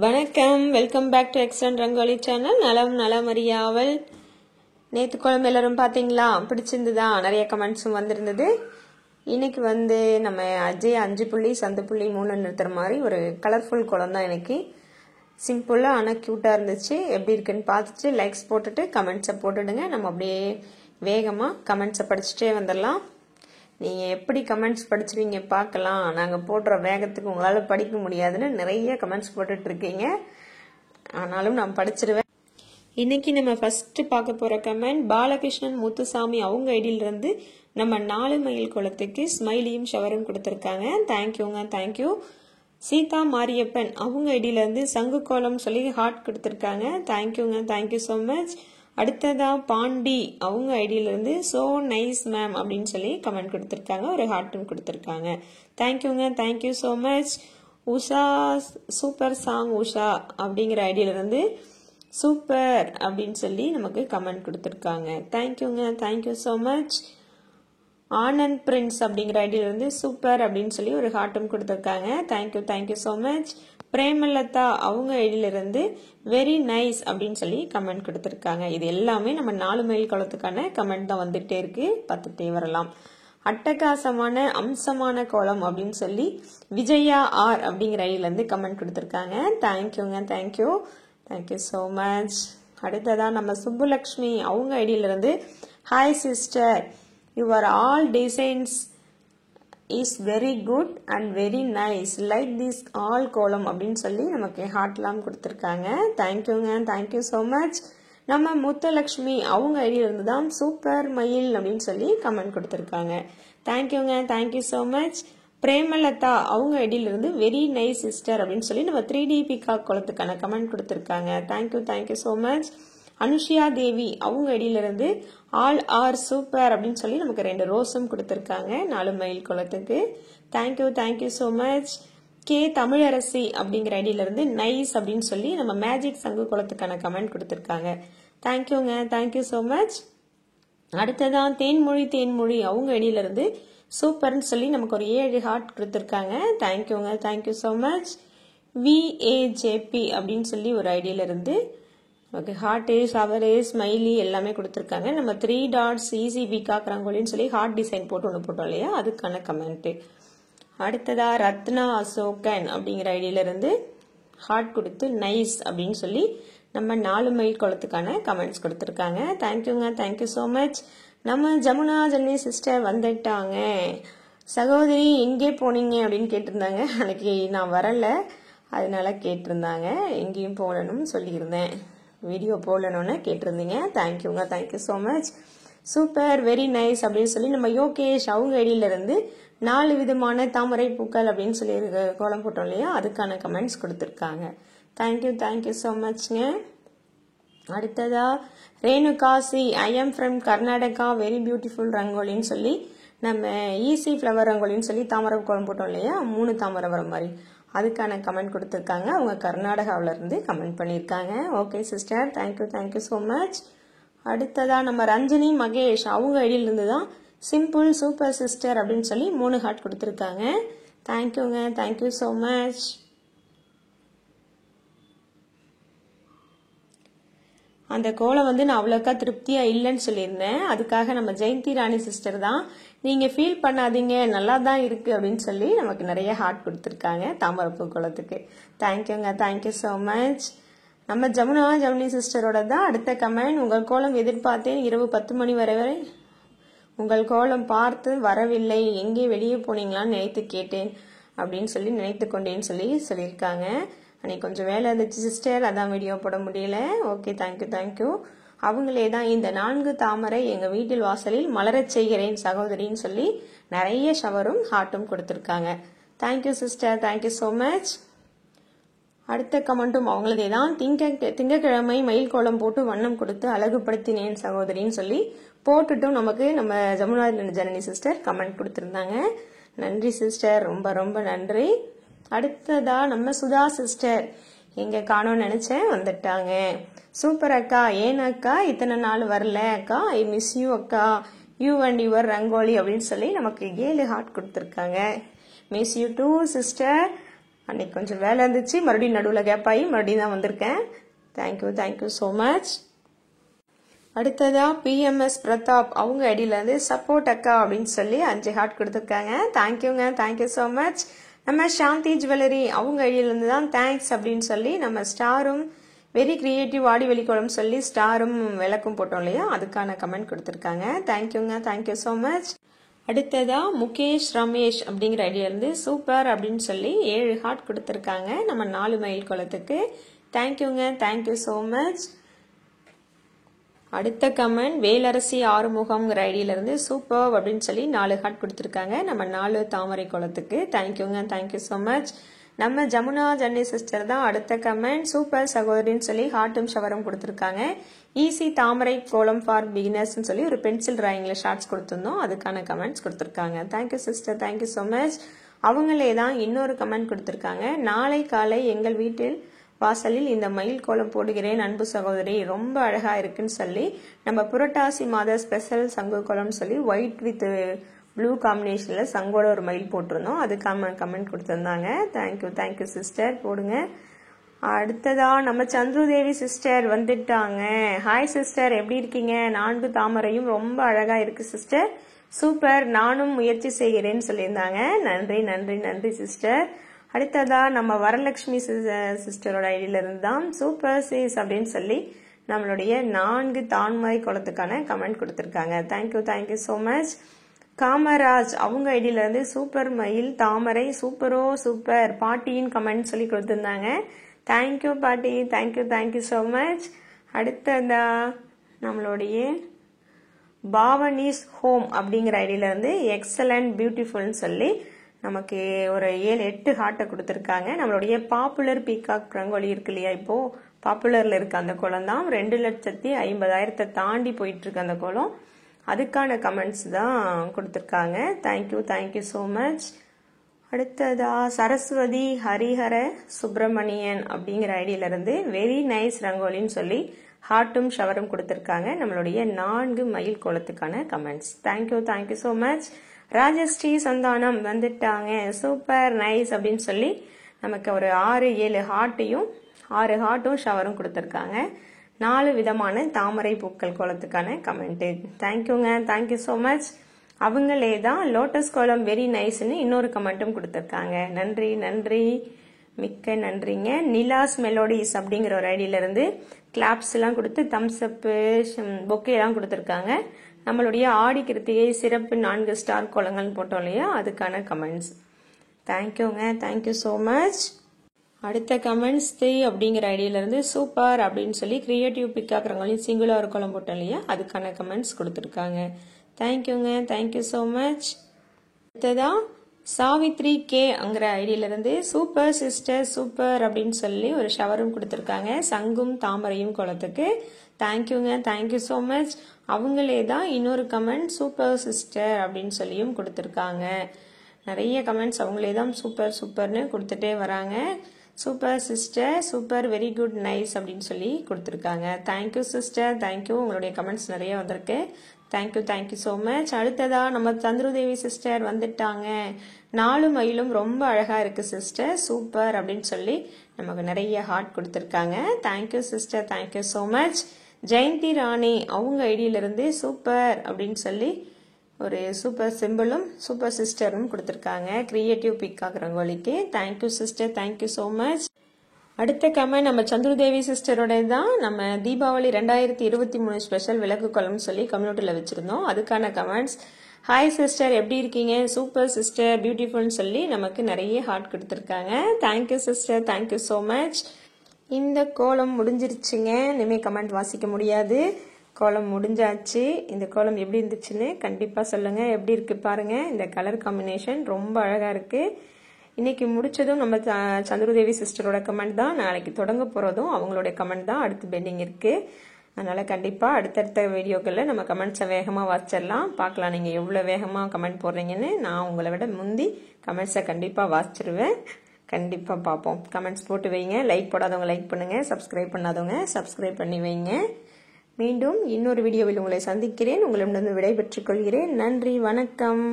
வணக்கம், welcome back to excellent rangoli channel. நலம் நலமறியாவல். நேற்று குழம்பு எல்லாரும் பார்த்தீங்களா? பிடிச்சிருந்துதா? நிறைய கமெண்ட்ஸும் வந்திருந்தது. இன்னைக்கு நம்ம அஜய் 5 புள்ளி சந்து புள்ளி 3 நிறுத்துற மாதிரி ஒரு கலர்ஃபுல் குழம்பு தான். எனக்கு சிம்பிளாக ஆனால் க்யூட்டாக இருந்துச்சு. எப்படி இருக்குன்னு பார்த்துட்டு லைக்ஸ் போட்டுட்டு கமெண்ட்ஸை போட்டுடுங்க. நம்ம அப்படியே வேகமாக கமெண்ட்ஸை படிச்சுட்டே வந்துடலாம். நீங்கள் எப்படி கமெண்ட்ஸ் படிச்சுருவீங்க பார்க்கலாம். நாங்கள் போடுற வேகத்துக்கு உங்களால் படிக்க முடியாதுன்னு நிறைய கமெண்ட்ஸ் போட்டுட்ருக்கீங்க. ஆனாலும் நான் படிச்சிருவேன். இன்னைக்கு நம்ம ஃபர்ஸ்ட் பார்க்க போகிற கமெண்ட் பாலகிருஷ்ணன் முத்துசாமி அவங்க ஐடியிலிருந்து நம்ம 4 மைல் குளத்துக்கு ஸ்மைலியும் ஷவரும் கொடுத்துருக்காங்க. தேங்க்யூங்க, தேங்க்யூ. சீதா மாரியப்பன் அவங்க ஐடியிலேருந்து சங்கு கோலம் சொல்லி ஹார்ட் கொடுத்துருக்காங்க. தேங்க்யூங்க, தேங்க்யூ ஸோ மச். அடுத்ததா பாண்டி அவங்க ஐடியிலிருந்து சோ நைஸ் மேம் அப்படின்னு சொல்லி கமெண்ட் கொடுத்துருக்காங்க. ஒரு ஹார்ட்டும் கொடுத்துருக்காங்க. தேங்க்யூங்க, thank you so much. Usha super song Usha அப்படிங்கிற ஐடியிலிருந்து சூப்பர் அப்படின்னு சொல்லி நமக்கு கமெண்ட் கொடுத்துருக்காங்க. தேங்க்யூங்க, thank you so much. Anand Prince அப்படிங்கிற ஐடியிலிருந்து சூப்பர் அப்படின்னு சொல்லி ஒரு ஹார்ட்டும் கொடுத்துருக்காங்க. Thank you, thank you so much. Premalatha அவங்க ஐடியிலிருந்து வெரி நைஸ் அப்படின்னு சொல்லி கமெண்ட் கொடுத்துருக்காங்க. இது எல்லாமே நம்ம 4 மைல் குளத்துக்கான கமெண்ட் தான் வந்துட்டே இருக்கு. பார்த்துட்டே வரலாம். அட்டகாசமான அம்சமான கோலம் அப்படின்னு சொல்லி விஜயா ஆர் அப்படிங்கிற ஐடியிலேருந்து கமெண்ட் கொடுத்துருக்காங்க. தேங்க்யூங்க, தேங்க்யூ, தேங்க்யூ ஸோ மச். அடுத்ததா நம்ம சுப்புலக்ஷ்மி அவங்க ஐடியிலிருந்து hi sister, your all designs is very good and very nice like this all kolam அப்படின்னு சொல்லி நமக்கு ஹார்ட்லாம் கொடுத்துருக்காங்க. தேங்க்யூங்க, தேங்க்யூ ஸோ மச். நம்ம முத்தலக்ஷ்மி அவங்க ஐடியிலிருந்து தான் சூப்பர் மயில் அப்படின்னு சொல்லி கமெண்ட் கொடுத்துருக்காங்க. தேங்க்யூங்க, தேங்க்யூ ஸோ மச். பிரேமலதா அவங்க ஐடியிலிருந்து வெரி நைஸ் சிஸ்டர் அப்படின்னு சொல்லி நம்ம 3D பிகாக் கோலத்துக்கான கமெண்ட் கொடுத்துருக்காங்க. Thank you, thank you so much. Anushiya Devi அவங்க ஐடியிலிருந்து ஆல் ஆர் சூப்பர் அப்படின்னு சொல்லி நமக்கு 2 ரோஸும் கொடுத்துருக்காங்க 4 மைல் குளத்துக்கு. Thank you, thank you so much. K Tamilarasi அப்படிங்கிற ஐடியிலிருந்து நைஸ் அப்படின்னு சொல்லி நம்ம மேஜிக் சங்கு குளத்துக்கான கமெண்ட் கொடுத்துருக்காங்க. தேங்க்யூங்க, தேங்க்யூ ஸோ மச். அடுத்ததான் தேன்மொழி அவங்க ஐடியிலிருந்து சூப்பர்னு சொல்லி நமக்கு ஒரு 7 ஹார்ட் கொடுத்துருக்காங்க. தேங்க்யூங்க, தேங்க்யூ ஸோ மச். VAJP அப்படின்னு சொல்லி ஒரு ஐடியிலிருந்து ஓகே ஹார்ட்டு ஷவரு ஸ்மைலி எல்லாமே கொடுத்துருக்காங்க. நம்ம 3 டாட்ஸ் ஈஸி பிகாக் ரங்கோலின்னு சொல்லி ஹார்ட் டிசைன் போட்டு ஒன்று போட்டோம் இல்லையா, அதுக்கான கமெண்ட்டு. அடுத்ததா ரத்னா அசோகன் அப்படிங்கிற ஐடியிலிருந்து ஹார்ட் கொடுத்து நைஸ் அப்படின்னு சொல்லி நம்ம 4 மைல் குளத்துக்கான கமெண்ட்ஸ் கொடுத்துருக்காங்க. தேங்க்யூங்க, தேங்க்யூ ஸோ மச். நம்ம ஜமுனா ஜன்னி சிஸ்டர் வந்துட்டாங்க. சகோதரி எங்கே போனீங்க அப்படின்னு கேட்டிருந்தாங்க. அன்னைக்கு நான் வரல, அதனால கேட்டிருந்தாங்க. எங்கேயும் போகணும்னு சொல்லியிருந்தேன், வீடியோ போடணும்னு கேட்டிருந்தீங்க. தேங்க்யூங்க, thank you so much. Super very nice அப்படின்னு சொல்லி நம்ம யோகேஷ் அவங்க ஐடியிலிருந்து 4 விதமான தாமரை பூக்கள் அப்படின்னு சொல்லி கோலம் போட்டோம் இல்லையா, அதுக்கான கமெண்ட்ஸ் கொடுத்துருக்காங்க. தேங்க்யூ, தேங்க்யூ ஸோ மச்ங்க. அடுத்ததா Renukasi I am from Karnataka very beautiful ரங்கோலின்னு சொல்லி நம்ம ஈஸி ஃப்ளவர் ரங்கோலின்னு சொல்லி தாமரை கோலம் போட்டோம் இல்லையா, 3 தாமரை வர மாதிரி, அதுக்கான கமெண்ட் கொடுத்துருக்காங்க. அவங்க கர்நாடகாவிலேருந்து கமெண்ட் பண்ணியிருக்காங்க. Okay sister, thank you, thank you so much. அடுத்ததா நம்ம ரஞ்சினி மகேஷ் அவங்க ஐடியிலிருந்து தான் சிம்பிள் சூப்பர் சிஸ்டர் அப்படின்னு சொல்லி 3 ஹார்ட் கொடுத்துருக்காங்க. தேங்க்யூங்க, தேங்க்யூ ஸோ மச். அந்த கோலம் நான் அவ்வளோக்கா திருப்தியாக இல்லைன்னு சொல்லியிருந்தேன். அதுக்காக நம்ம ஜெயந்தி ராணி சிஸ்டர் தான் நீங்கள் ஃபீல் பண்ணாதீங்க நல்லா தான் இருக்குது அப்படின்னு சொல்லி நமக்கு நிறைய ஹார்ட் கொடுத்துருக்காங்க தாமரப்பூ கோலத்துக்கு. தேங்க்யூங்க, தேங்க்யூ ஸோ மச். நம்ம ஜமுனி சிஸ்டரோட தான் அடுத்த கமெண்ட். உங்கள் கோலம் எதிர்பார்த்தேன் இரவு 10 மணி வரை உங்கள் கோலம் பார்த்து வரவில்லை, எங்கே வெளியே போனீங்களான்னு நினைத்து கேட்டேன் அப்படின்னு சொல்லி நினைத்து கொண்டேன்னு சொல்லியிருக்காங்க. அன்னைக்கு கொஞ்சம் வேலை இருந்துச்சு சிஸ்டர், அதான் வீடியோ போட முடியல. Okay, thank you, thank you. அவங்களே தான் இந்த 4 தாமரை எங்கள் வீட்டில் வாசலில் மலரச் செய்கிறேன் சகோதரின்னு சொல்லி நிறைய ஷவரும் ஹார்ட்டும் கொடுத்துருக்காங்க. Thank you sister, thank you so much. அடுத்த கமெண்ட்டும் அவங்களதே தான். திங்கக்கிழமை மயில் கோலம் போட்டு வண்ணம் கொடுத்து அழகுபடுத்தினேன் சகோதரின்னு சொல்லி போட்டுட்டும் நமக்கு நம்ம ஜமுனா ஜனனி சிஸ்டர் கமெண்ட் கொடுத்துருந்தாங்க. நன்றி சிஸ்டர், ரொம்ப ரொம்ப நன்றி. அடுத்ததா நம்ம சுதா சிஸ்டர் எங்க காணோம்னு நினைச்சேன், வந்துட்டாங்க. சூப்பர் அக்கா, ஏன் அக்கா இத்தனை நாள் வரல அக்கா, ஐ மிஸ் யூ அக்கா, யூ அண்ட் யுவர் ரங்கோலி அப்படின்னு சொல்லி நமக்கு 7 ஹார்ட் கொடுத்துருக்காங்க. Miss you too sister. அன்னைக்கு கொஞ்சம் வேலை இருந்துச்சு, மறுபடியும் நடுவில் கேப் ஆகி மறுபடியும் தான் வந்திருக்கேன். Thank you so much. அடுத்ததா PMS பிரதாப் அவங்க ஐடியில இருந்து சப்போர்ட் அக்கா அப்படின்னு சொல்லி 5 ஹார்ட் கொடுத்துருக்காங்க. Thank you so much. நம்ம சாந்தி ஜுவல்லரி அவங்க ஐடியில இருந்து தான் தேங்க்ஸ் அப்படின்னு சொல்லி நம்ம ஸ்டாரும் வெரி கிரியேட்டிவ் ஆடி வெளிக்கோளம் சொல்லி ஸ்டாரும் விளக்கும் போட்டோம் இல்லையா, அதுக்கான கமெண்ட் கொடுத்துருக்காங்க. Thank you so much. அடுத்ததா முகேஷ் ரமேஷ் அப்படிங்கிற ஐடியா இருந்து சூப்பர் அப்படின்னு சொல்லி 7 ஹார்ட் கொடுத்துருக்காங்க நம்ம 4 மைல் குளத்துக்கு. Thank you so much. அடுத்த கமெண்ட் வேலரசி ஆறுமுகம்ங்கிற ஐடியில இருந்து சூப்பர் அப்படின்னு சொல்லி 4 ஹார்ட் கொடுத்துருக்காங்க நம்ம 4 தாமரை குளத்துக்கு. Thank you so much. நம்ம ஜமுனா ஜன்னி சிஸ்டர் தான் அடுத்த கமெண்ட் சூப்பர் சகோதரின்னு சொல்லி ஹார்ட்டும் ஷவரும் கொடுத்துருக்காங்க. ஈஸி தாமரை கோலம் ஃபார் பிகினர்ஸ் சொல்லி ஒரு பென்சில் டிராயிங்ல ஷார்ட்ஸ் கொடுத்துருந்தோம், அதுக்கான கமெண்ட்ஸ் கொடுத்துருக்காங்க. Thank you sister, thank you so much. அவங்களே தான் இன்னொரு கமெண்ட் கொடுத்துருக்காங்க. நாளை காலை எங்கள் வீட்டில் வாசலில் இந்த மயில் கோலம் போடுகிறேன் அன்பு சகோதரி, ரொம்ப அழகா இருக்குன்னு சொல்லி நம்ம புரட்டாசி மாத ஸ்பெஷல் சங்கு கோலம் சொல்லி ஒயிட் வித் ப்ளூ காம்பினேஷன்ல சங்கோட ஒரு மயில் போட்டிருந்தோம், அதுக்கான கமெண்ட் கொடுத்துருந்தாங்க. தேங்க்யூ சிஸ்டர், போடுங்க. அடுத்ததா நம்ம சந்துருதேவி சிஸ்டர் வந்துட்டாங்க. ஹாய் சிஸ்டர், எப்படி இருக்கீங்க? 4 தாமரையும் ரொம்ப அழகா இருக்கு சிஸ்டர், சூப்பர், நானும் முயற்சி செய்கிறேன்னு சொல்லியிருந்தாங்க. நன்றி சிஸ்டர். அடுத்ததா நம்ம வரலட்சுமி சிஸ்டரோட ஐடியில இருந்து தான் சூப்பர் சீஸ் அப்படின்னு சொல்லி நம்மளுடைய 4 தான்மறை குளத்துக்கான கமெண்ட் கொடுத்துருக்காங்க. Thank you so much. காமராஜ் அவங்க ஐடியில இருந்து சூப்பர் மயில் தாமரை சூப்பர் பாட்டியின் கமெண்ட் சொல்லி கொடுத்துருந்தாங்க. தேங்க்யூ பாட்டி, தேங்க்யூ ஸோ மச். அடுத்ததா நம்மளுடைய பாவனிஸ் ஹோம் அப்படிங்கிற ஐடியில இருந்து எக்ஸலண்ட் பியூட்டிஃபுல்னு சொல்லி நமக்கு ஒரு 7-8 ஹார்ட்டை கொடுத்துருக்காங்க. நம்மளுடைய பாப்புலர் பீகாக் ரங்கோலி இருக்கு இல்லையா, இப்போ பாப்புலர்ல இருக்க அந்த கோலம் தான் 2,50,000 தாண்டி போயிட்டு இருக்கு அந்த கோலம், அதுக்கான கமெண்ட்ஸ் தான் கொடுத்துருக்காங்க. Thank you so much. அடுத்ததா சரஸ்வதி ஹரிஹர சுப்பிரமணியன் அப்படிங்கிற ஐடியில இருந்து வெரி நைஸ் ரங்கோலின்னு சொல்லி ஹார்ட்டும் ஷவரும் கொடுத்துருக்காங்க நம்மளுடைய 4 மயில் கோலத்துக்கான comments. Thank you so much. Rajashree Santhanam வந்துட்டாங்க, சூப்பர் நைஸ் அப்படின்னு சொல்லி நமக்கு ஒரு 6-7 ஹார்ட்டையும் 6 ஹார்ட்டும் ஷவரும் கொடுத்துருக்காங்க. 4 விதமான தாமரை பூக்கள் கோலத்துக்கான கமெண்ட். Thank you so much. அவங்களே தான் லோட்டஸ் கோலம் வெரி நைஸ்ன்னு இன்னொரு கமெண்ட்டும் கொடுத்துருக்காங்க. நன்றி, மிக்க நன்றிங்க. நிலாஸ் மெலோடிஸ் அப்படிங்கிற ஒரு ஐடியில இருந்து கிளாப்ஸ் எல்லாம் கொடுத்து தம்ஸ் அப் பொக்கே எல்லாம் கொடுத்துருக்காங்க. நம்மளுடைய ஆடி கிருத்திகை சிறப்பு 4 ஸ்டார் கோலங்கள் போட்டோம் இல்லையா, அதுக்கான கமெண்ட்ஸ். Thank you so much. அடுத்த கமெண்ட்ஸ் 3 அப்படிங்கிற ஐடியில இருந்து சூப்பர் அப்படின்னு சொல்லி கிரியேட்டிவ் பிக்காக்குறவங்களையும் சிங்குலர் கோலம் போட்டோம் இல்லையா, அதுக்கான கமெண்ட்ஸ் கொடுத்துருக்காங்க. Thank you so much. அடுத்ததா சாவித்ரி கே அங்கிற ஐடியில இருந்து சூப்பர் சிஸ்டர் சூப்பர் அப்படின்னு சொல்லி ஒரு ஷவரும் கொடுத்துருக்காங்க சங்கும் தாமரையும் கோலத்துக்கு. Thank you so much. அவங்களே தான் இன்னொரு கமெண்ட் சூப்பர் சிஸ்டர் அப்படின்னு சொல்லியும் கொடுத்துருக்காங்க. நிறைய கமெண்ட்ஸ் அவங்களே தான் சூப்பர்னு கொடுத்துட்டே வராங்க. Super sister, super, very good, nice அப்படின்னு சொல்லி கொடுத்துருக்காங்க. Thank you sister, thank you. உங்களுடைய கமெண்ட்ஸ் நிறைய வந்திருக்கு. Thank you so much. அடுத்ததா நம்ம சந்துருதேவி சிஸ்டர் வந்துட்டாங்க. 4 மயிலும் ரொம்ப அழகா இருக்கு சிஸ்டர், சூப்பர் அப்படின்னு சொல்லி நமக்கு நிறைய ஹார்ட் கொடுத்துருக்காங்க. Thank you sister, thank you so much. Jayanthi Rani அவங்க ஐடியில இருந்து சூப்பர் அப்படின்னு சொல்லி ஒரு சூப்பர் சிம்பிளும் சூப்பர் சிஸ்டரும் கொடுத்துருக்காங்க கிரியேட்டிவ் பிக்காக் ரங்கோலிக்கு. Thank you sister, thank you so much. அடுத்த கமெண்ட் நம்ம சந்துருதேவி சிஸ்டரோட தான் நம்ம தீபாவளி 2023 ஸ்பெஷல் விளக்கு கோலம் சொல்லி கம்யூனிட்டியில் வச்சிருந்தோம், அதுக்கான கமெண்ட்ஸ். ஹாய் சிஸ்டர், எப்படி இருக்கீங்க? சூப்பர் சிஸ்டர், பியூட்டிஃபுல்னு சொல்லி நமக்கு நிறைய ஹார்ட் கொடுத்துருக்காங்க. Thank you sister, thank you so much. இந்த கோலம் முடிஞ்சிருச்சுங்க, இனிமேல் கமெண்ட் வாசிக்க முடியாது. கோலம் முடிஞ்சாச்சு. இந்த கோலம் எப்படி இருந்துச்சுன்னு கண்டிப்பாக சொல்லுங்கள். எப்படி இருக்கு பாருங்க, இந்த கலர் காம்பினேஷன் ரொம்ப அழகாக இருக்கு. இன்னைக்கு முடிச்சதும் நம்ம சந்துருதேவி சிஸ்டரோட கமெண்ட் தான், நாளைக்கு தொடங்க போகிறதும் அவங்களோட கமெண்ட் தான் அடுத்து பெண்டிங் இருக்கு. அதனால கண்டிப்பாக அடுத்தடுத்த வீடியோக்களில் நம்ம கமெண்ட்ஸை வேகமாக வாசிச்சிடலாம். பார்க்கலாம் நீங்கள் எவ்வளோ வேகமாக கமெண்ட் போடுறீங்கன்னு. நான் உங்களை விட முந்தி கமெண்ட்ஸை கண்டிப்பாக வாசிச்சிருவேன். கண்டிப்பாக பார்ப்போம். கமெண்ட்ஸ் போட்டு வைங்க. லைக் போடாதவங்க லைக் பண்ணுங்க, சப்ஸ்கிரைப் பண்ணாதவங்க சப்ஸ்கிரைப் பண்ணி வைங்க. மீண்டும் இன்னொரு வீடியோவில் உங்களை சந்திக்கிறேன். உங்களிடமிருந்து விடை பெற்றுக் கொள்கிறேன். நன்றி, வணக்கம்.